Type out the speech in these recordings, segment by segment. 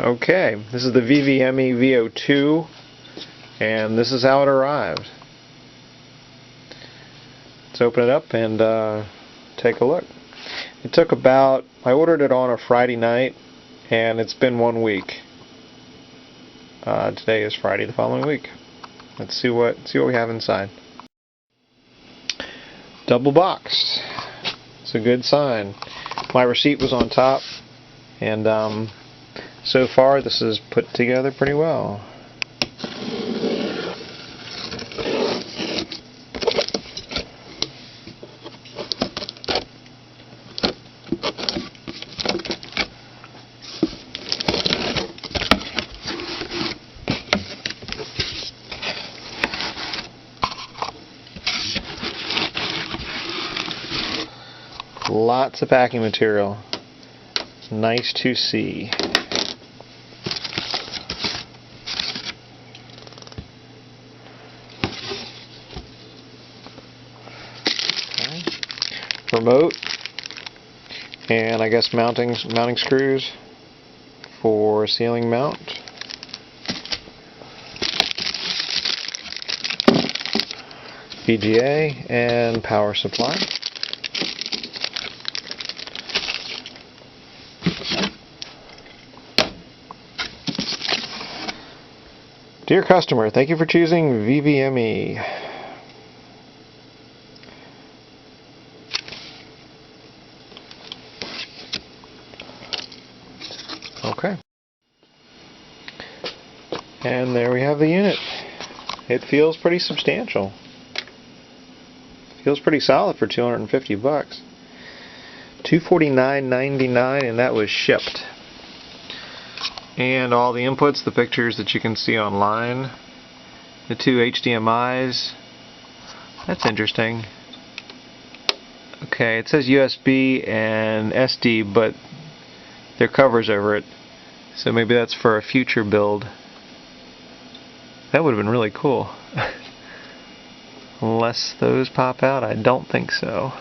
Okay, this is the VVME V02, and this is how it arrived. Let's open it up and take a look. It took about, I ordered it on a Friday night, and it's been 1 week. Today is Friday the following week. Let's see what we have inside. Double boxed. It's a good sign. My receipt was on top, and so far this is put together pretty well. Lots of packing material. Nice to see. Okay. Remote, and I guess mounting screws for ceiling mount. VGA and power supply. Dear customer, thank you for choosing VVME. Okay. And there we have the unit. It feels pretty substantial. Feels pretty solid for 250 bucks. $249.99, and that was shipped. And all the inputs, the pictures that you can see online, the two HDMIs. That's interesting. Okay, it says USB and SD, but there are covers over it, so maybe that's for a future build. That would have been really cool. Unless those pop out, I don't think so.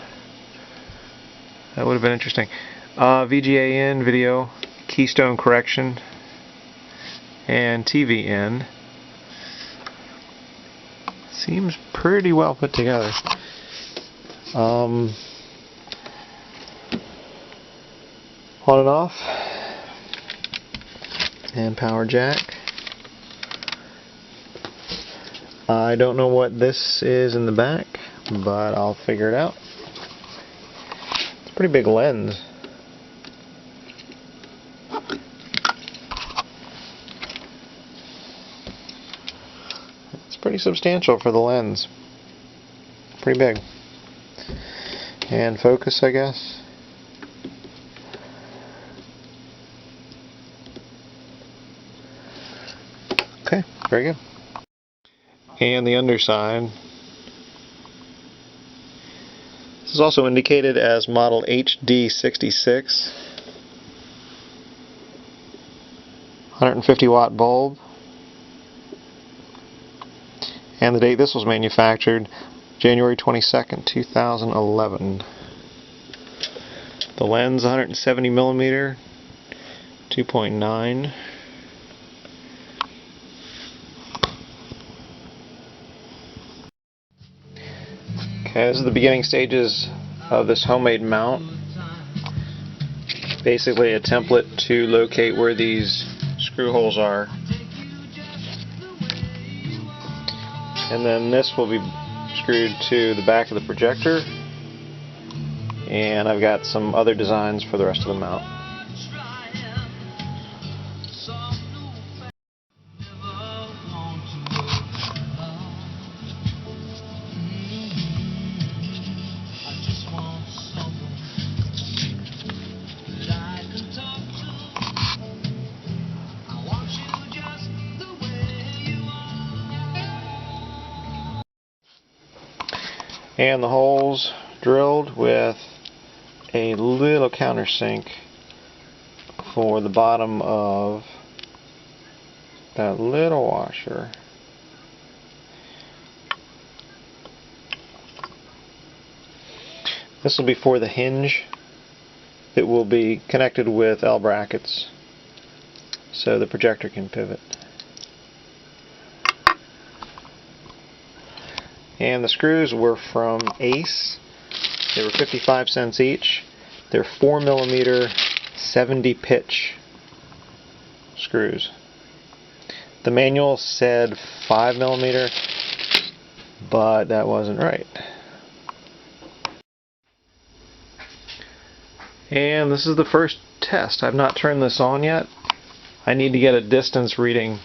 That would have been interesting. VGA in, video, keystone correction, and TV in. Seems pretty well put together. On and off, and power jack. I don't know what this is in the back, but I'll figure it out. It's a pretty big lens. Pretty substantial for the lens. Pretty big. And focus, I guess. Okay, very good. And the underside. This is also indicated as model HD66. 150 watt bulb. And the date this was manufactured, January 22nd, 2011. The lens, 170mm, 2.9. Okay, this is the beginning stages of this homemade mount. Basically a template to locate where these screw holes are. And then this will be screwed to the back of the projector, and I've got some other designs for the rest of the mount. And the holes drilled with a little countersink for the bottom of that little washer. This will be for the hinge. It will be connected with L brackets so the projector can pivot. And the screws were from Ace. They were 55 cents each. They're 4mm 70 pitch screws. The manual said 5mm, but that wasn't right. And this is the first test. I've not turned this on yet. I need to get a distance reading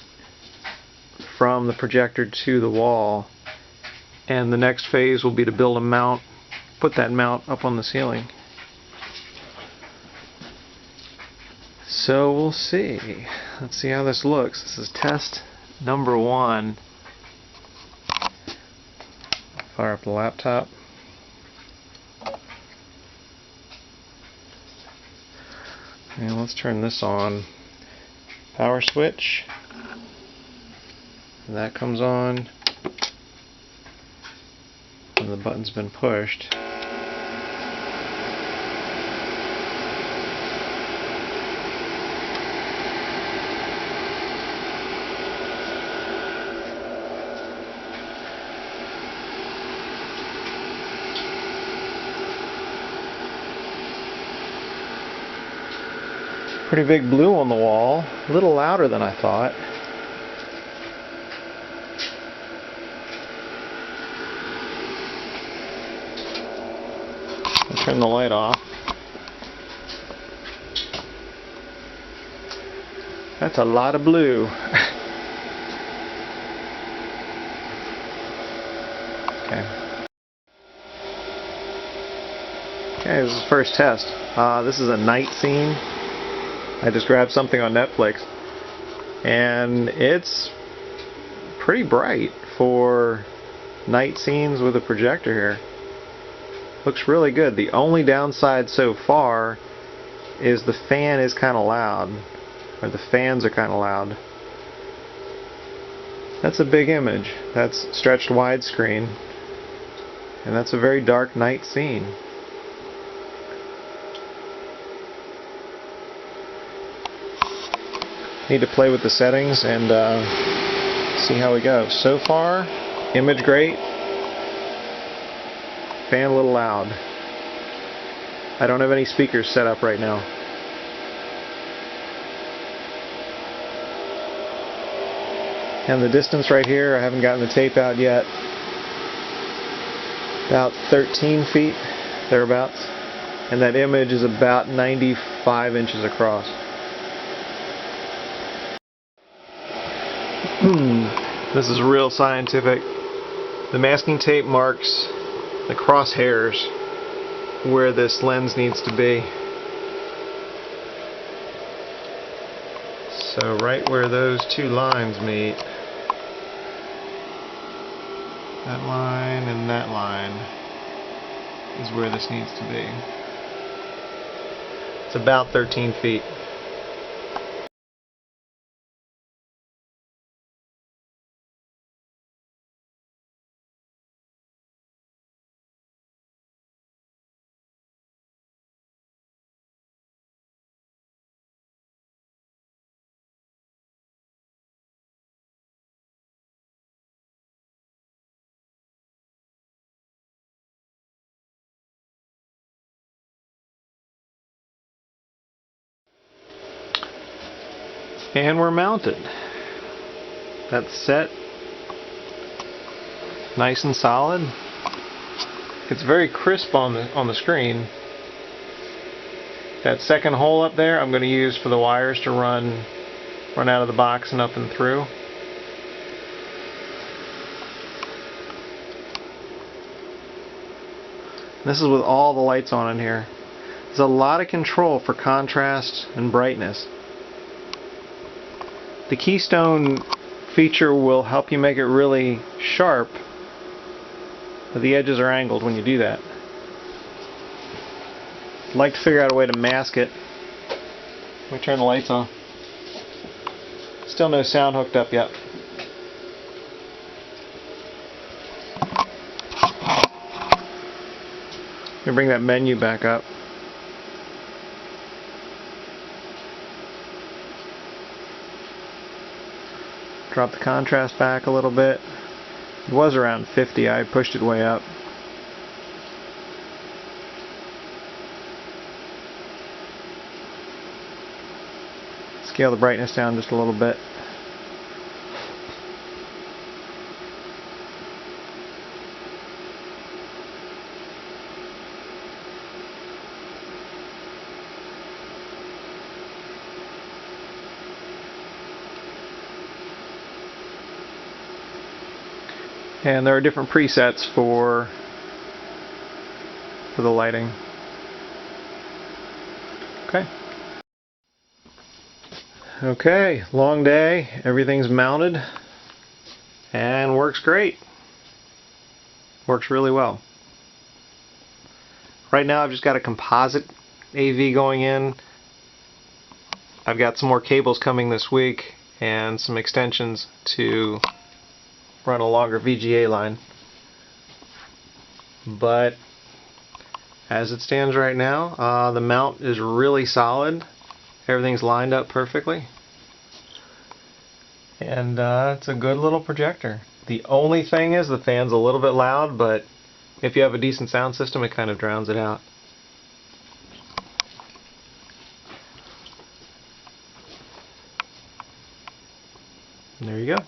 from the projector to the wall, and the next phase will be to build a mount, put that mount up on the ceiling. So we'll see. Let's see how this looks. This is test number 1. Fire up the laptop. And let's turn this on. Power switch. And that comes on. And the button's been pushed. Pretty big blue on the wall, a little louder than I thought. I'll turn the light off. That's a lot of blue. Okay. Okay, this is the first test. This is a night scene. I just grabbed something on Netflix, and it's pretty bright for night scenes with a projector here. Looks really good. The only downside so far is the fan is kind of loud, or the fans are kind of loud. That's a big image. That's stretched widescreen, and that's a very dark night scene. Need to play with the settings and see how we go. So far, image great, fan a little loud. I don't have any speakers set up right now. And the distance right here, I haven't gotten the tape out yet. About 13 feet, thereabouts. And that image is about 95 inches across. This is real scientific. The masking tape marks the crosshairs where this lens needs to be. So right where those two lines meet, that line and that line is where this needs to be. It's about 13 feet. And we're mounted. That's set. Nice and solid. It's very crisp on the screen. That second hole up there I'm going to use for the wires to run out of the box and up and through. This is with all the lights on in here. There's a lot of control for contrast and brightness. The keystone feature will help you make it really sharp, but the edges are angled when you do that. I'd like to figure out a way to mask it. Let me turn the lights on. Still no sound hooked up yet. Let me bring that menu back up. Drop the contrast back a little bit. It was around 50, I pushed it way up. Scale the brightness down just a little bit. And there are different presets for the lighting. Okay, long day, everything's mounted and works great. Works really well. Right now I've just got a composite AV going in. I've got some more cables coming this week and some extensions to run a longer VGA line. But as it stands right now, the mount is really solid. Everything's lined up perfectly. And it's a good little projector. The only thing is the fan's a little bit loud, but if you have a decent sound system, it kind of drowns it out. And there you go.